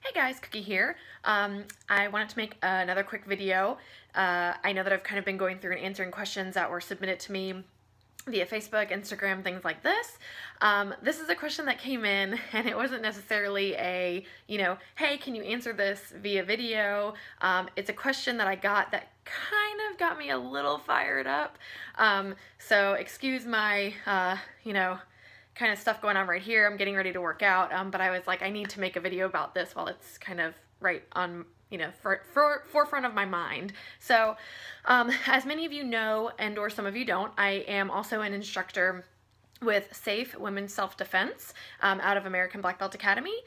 Hey guys, Cookie here. I wanted to make another quick video. I know that I've kind of been going through and answering questions that were submitted to me via Facebook, Instagram, things like this. This is a question that came in, and it wasn't necessarily a, hey, can you answer this via video? It's a question that I got that kind of got me a little fired up. So excuse my, kind of stuff going on right here. I'm getting ready to work out, but I was like, I need to make a video about this while it's kind of right on, forefront of my mind. So, as many of you know, and or some of you don't, I am also an instructor with SAFE Women's Self-Defense out of American Black Belt Academy.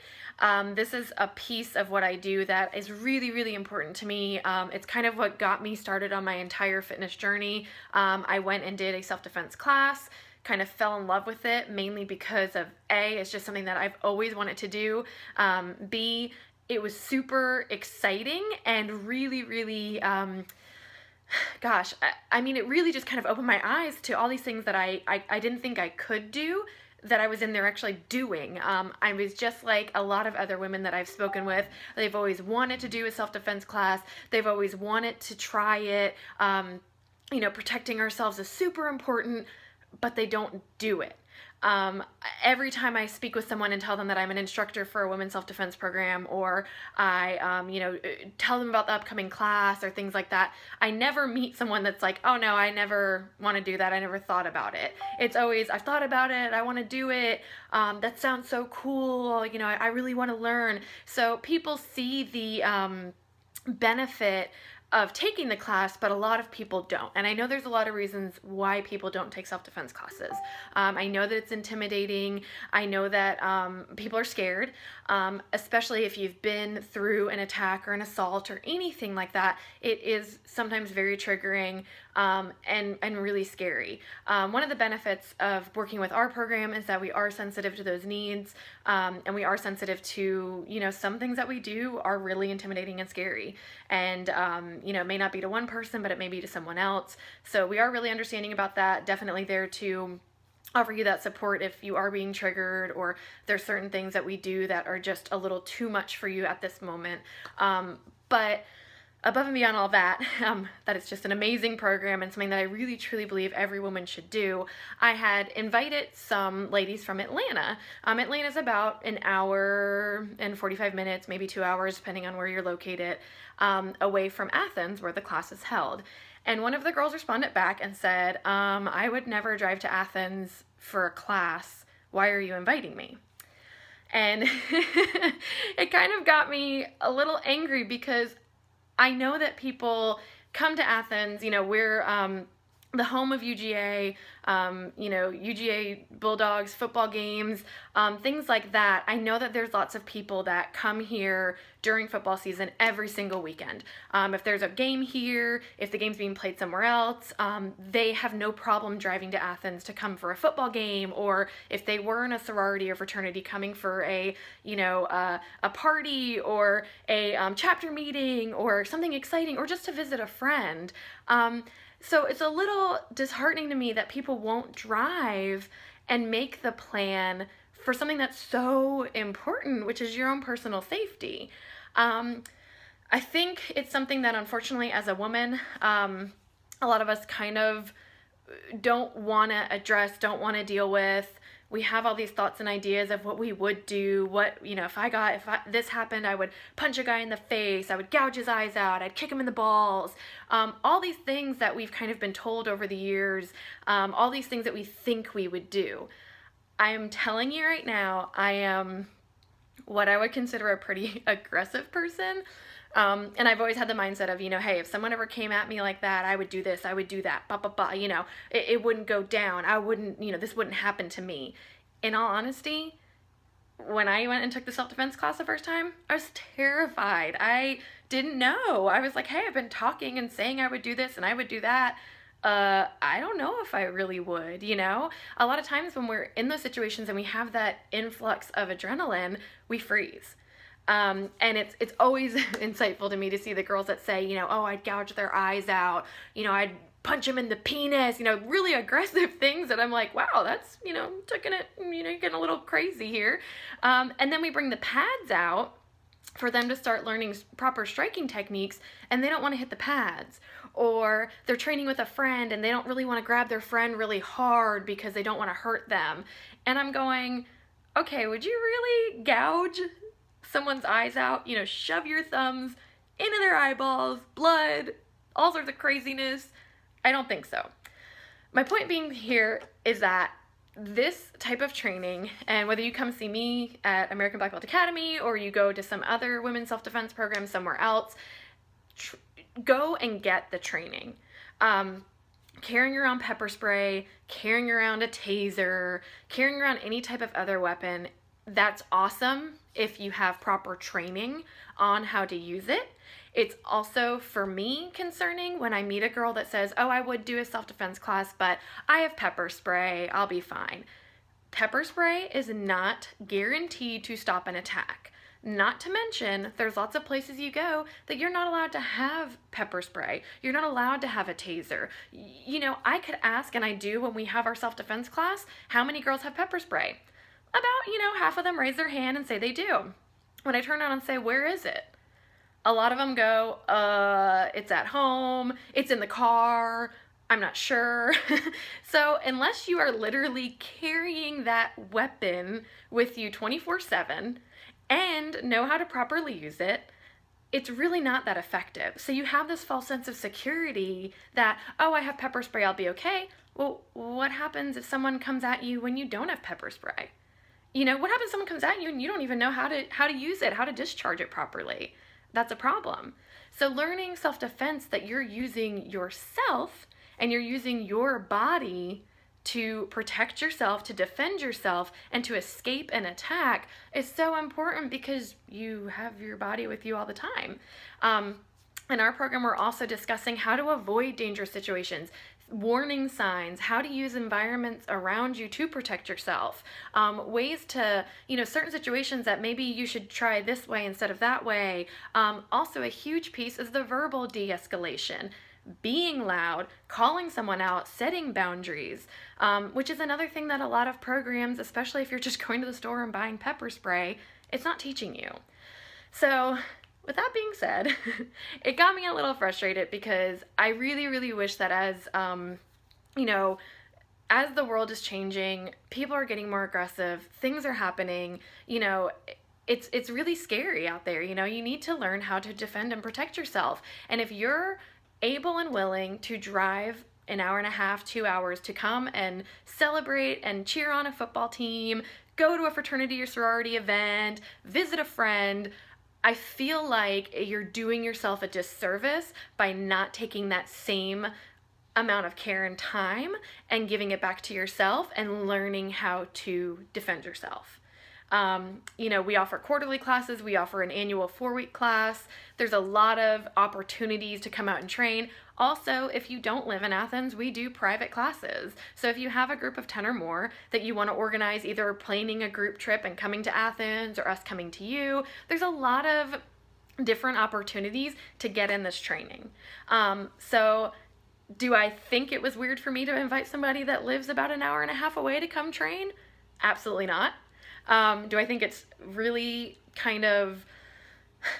This is a piece of what I do that is really, really important to me. It's kind of what got me started on my entire fitness journey. I went and did a self-defense class, kind of fell in love with it, mainly because of A, it's just something that I've always wanted to do. B, it was super exciting and really, really, gosh, I mean, it really just kind of opened my eyes to all these things that I didn't think I could do, that I was in there actually doing. I was just like a lot of other women that I've spoken with. They've always wanted to do a self-defense class. They've always wanted to try it. Protecting ourselves is super important, but they don't do it. Every time I speak with someone and tell them that I'm an instructor for a women's self-defense program, or I, tell them about the upcoming class or things like that, I never meet someone that's like, oh no, I never want to do that. I never thought about it. It's always, I've thought about it. I want to do it. That sounds so cool. I really want to learn. So people see the benefit of taking the class, but a lot of people don't. And I know there's a lot of reasons why people don't take self-defense classes. I know that it's intimidating. I know that people are scared, especially if you've been through an attack or an assault or anything like that. It is sometimes very triggering and really scary. One of the benefits of working with our program is that we are sensitive to those needs, and we are sensitive to, some things that we do are really intimidating and scary. And it may not be to one person, but it may be to someone else. So we are really understanding about that. Definitely there to offer you that support if you are being triggered, or there's certain things that we do that are just a little too much for you at this moment. But above and beyond all that, that it's just an amazing program and something that I really truly believe every woman should do, I had invited some ladies from Atlanta. Atlanta's about an hour and 45 minutes, maybe 2 hours, depending on where you're located, away from Athens, where the class is held. And one of the girls responded back and said, I would never drive to Athens for a class. Why are you inviting me? And it kind of got me a little angry, because I know that people come to Athens, we're the home of UGA, UGA Bulldogs, football games, things like that. I know that there's lots of people that come here during football season every single weekend. If there's a game here, if the game's being played somewhere else, they have no problem driving to Athens to come for a football game, or if they were in a sorority or fraternity coming for a party or a chapter meeting or something exciting, or just to visit a friend. So it's a little disheartening to me that people won't drive and make the plan for something that's so important, which is your own personal safety. I think it's something that, unfortunately, as a woman, a lot of us kind of don't want to address, don't want to deal with. We have all these thoughts and ideas of what we would do, if this happened, I would punch a guy in the face, I would gouge his eyes out, I'd kick him in the balls. All these things that we've kind of been told over the years, all these things that we think we would do. I am telling you right now, I am what I would consider a pretty aggressive person. And I've always had the mindset of, hey, if someone ever came at me like that, I would do this, I would do that, it wouldn't go down. I wouldn't, this wouldn't happen to me. In all honesty, when I went and took the self-defense class the first time, I was terrified. I didn't know. I was like, hey, I've been talking and saying I would do this and I would do that. I don't know if I really would, A lot of times when we're in those situations and we have that influx of adrenaline, we freeze. And it's always insightful to me to see the girls that say, oh, I'd gouge their eyes out, I'd punch him in the penis, really aggressive things that I'm like, wow, that's, taking it, you're getting a little crazy here. And then we bring the pads out for them to start learning proper striking techniques and they don't want to hit the pads, or they're training with a friend and they don't really want to grab their friend really hard because they don't want to hurt them. And I'm going, okay, would you really gouge someone's eyes out? You know, shove your thumbs into their eyeballs, blood, all sorts of craziness? I don't think so. My point being here is that this type of training, and whether you come see me at American Black Belt Academy or you go to some other women's self-defense program somewhere else, go and get the training. Carrying around pepper spray, carrying around a taser, carrying around any type of other weapon, that's awesome if you have proper training on how to use it. It's also, for me, concerning when I meet a girl that says, oh, I would do a self-defense class, but I have pepper spray, I'll be fine. Pepper spray is not guaranteed to stop an attack. Not to mention, there's lots of places you go that you're not allowed to have pepper spray. You're not allowed to have a taser. You know, I could ask, and I do when we have our self-defense class, how many girls have pepper spray? About, half of them raise their hand and say they do. When I turn around and say, where is it? A lot of them go, it's at home, it's in the car, I'm not sure. So unless you are literally carrying that weapon with you 24/7 and know how to properly use it, it's really not that effective. So you have this false sense of security that, oh, I have pepper spray, I'll be okay. Well, what happens if someone comes at you when you don't have pepper spray? What happens if someone comes at you and you don't even know how to use it, how to discharge it properly? That's a problem. So learning self-defense, that you're using yourself and you're using your body to protect yourself, to defend yourself, and to escape an attack is so important because you have your body with you all the time. In our program, we're also discussing how to avoid dangerous situations, warning signs, how to use environments around you to protect yourself, ways to, certain situations that maybe you should try this way instead of that way. Also, a huge piece is the verbal de-escalation. Being loud, calling someone out, setting boundaries, which is another thing that a lot of programs, especially if you're just going to the store and buying pepper spray, it's not teaching you. So with that being said, it got me a little frustrated because I really, really wish that as the world is changing, people are getting more aggressive, things are happening, it's really scary out there. You need to learn how to defend and protect yourself. And if you're able and willing to drive an hour and a half, 2 hours to come and celebrate and cheer on a football team, go to a fraternity or sorority event, visit a friend, I feel like you're doing yourself a disservice by not taking that same amount of care and time and giving it back to yourself and learning how to defend yourself. We offer quarterly classes, we offer an annual 4-week class. There's a lot of opportunities to come out and train. Also, if you don't live in Athens, we do private classes. So if you have a group of 10 or more that you want to organize, either planning a group trip and coming to Athens or us coming to you, there's a lot of different opportunities to get in this training. So do I think it was weird for me to invite somebody that lives about an hour and a half away to come train? Absolutely not. Do I think it's really kind of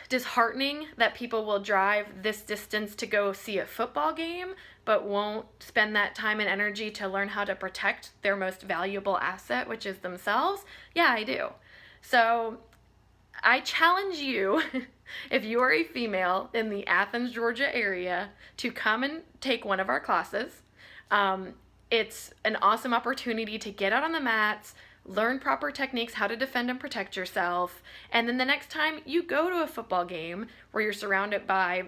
disheartening that people will drive this distance to go see a football game, but won't spend that time and energy to learn how to protect their most valuable asset, which is themselves? Yeah, I do. So I challenge you, if you are a female in the Athens, Georgia area, to come and take one of our classes. It's an awesome opportunity to get out on the mats, learn proper techniques, how to defend and protect yourself, and then the next time you go to a football game where you're surrounded by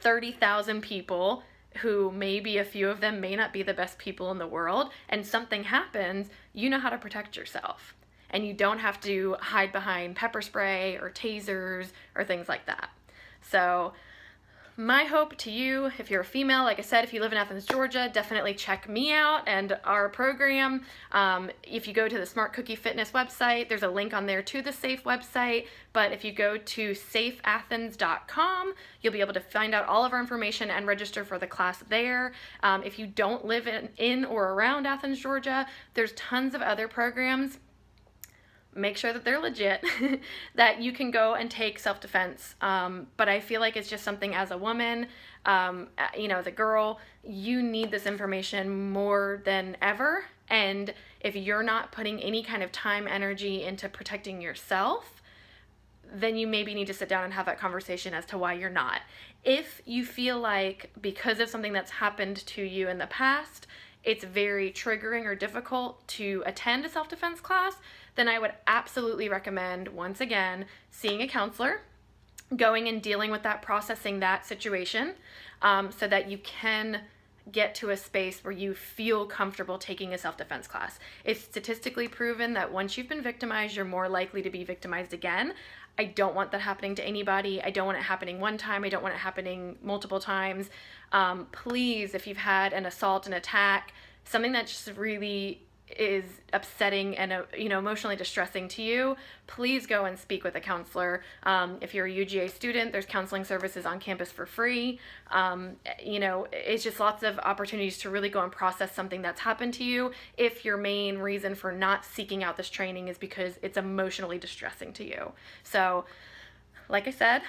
30,000 people who maybe a few of them may not be the best people in the world, and something happens, you know how to protect yourself. And you don't have to hide behind pepper spray or tasers or things like that. So my hope to you, if you're a female, like I said, if you live in Athens, Georgia, definitely check me out and our program. If you go to the Smart Cookie Fitness website, there's a link on there to the SAFE website. But if you go to safeathens.com, you'll be able to find out all of our information and register for the class there. If you don't live in or around Athens, Georgia, there's tons of other programs. make sure that they're legit, that you can go and take self-defense. But I feel like it's just something as a woman, you know, as a girl, you need this information more than ever. And if you're not putting any kind of time, energy into protecting yourself, then you maybe need to sit down and have that conversation as to why you're not. If you feel like because of something that's happened to you in the past, it's very triggering or difficult to attend a self-defense class, then I would absolutely recommend, once again, seeing a counselor, going and dealing with that, processing that situation, so that you can get to a space where you feel comfortable taking a self-defense class. It's statistically proven that once you've been victimized, you're more likely to be victimized again. I don't want that happening to anybody. I don't want it happening one time. I don't want it happening multiple times. Please, if you've had an assault, an attack, something that just really is upsetting and you know, emotionally distressing to you, please go and speak with a counselor. If you're a UGA student, there's counseling services on campus for free. You know, it's just lots of opportunities to really go and process something that's happened to you if your main reason for not seeking out this training is because it's emotionally distressing to you. So, like I said,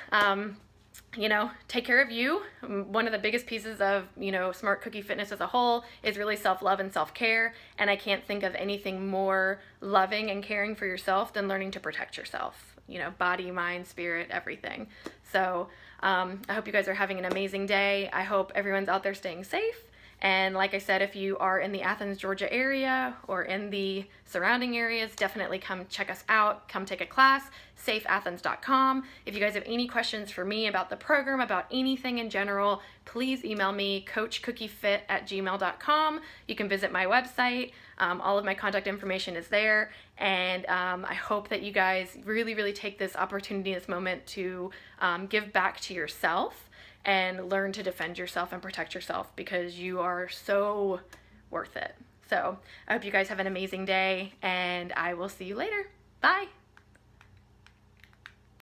you know, take care of you. One of the biggest pieces of, you know, Smart Cookie Fitness as a whole is really self-love and self-care. And I can't think of anything more loving and caring for yourself than learning to protect yourself, you know, body, mind, spirit, everything. So I hope you guys are having an amazing day. I hope everyone's out there staying safe. And like I said, if you are in the Athens, Georgia area or in the surrounding areas, definitely come check us out. Come take a class, safeathens.com. If you guys have any questions for me about the program, about anything in general, please email me, coachcookiefit@gmail.com. You can visit my website. All of my contact information is there. And I hope that you guys really, really take this opportunity, this moment to give back to yourself and learn to defend yourself and protect yourself, because you are so worth it. So I hope you guys have an amazing day, and I will see you later. Bye.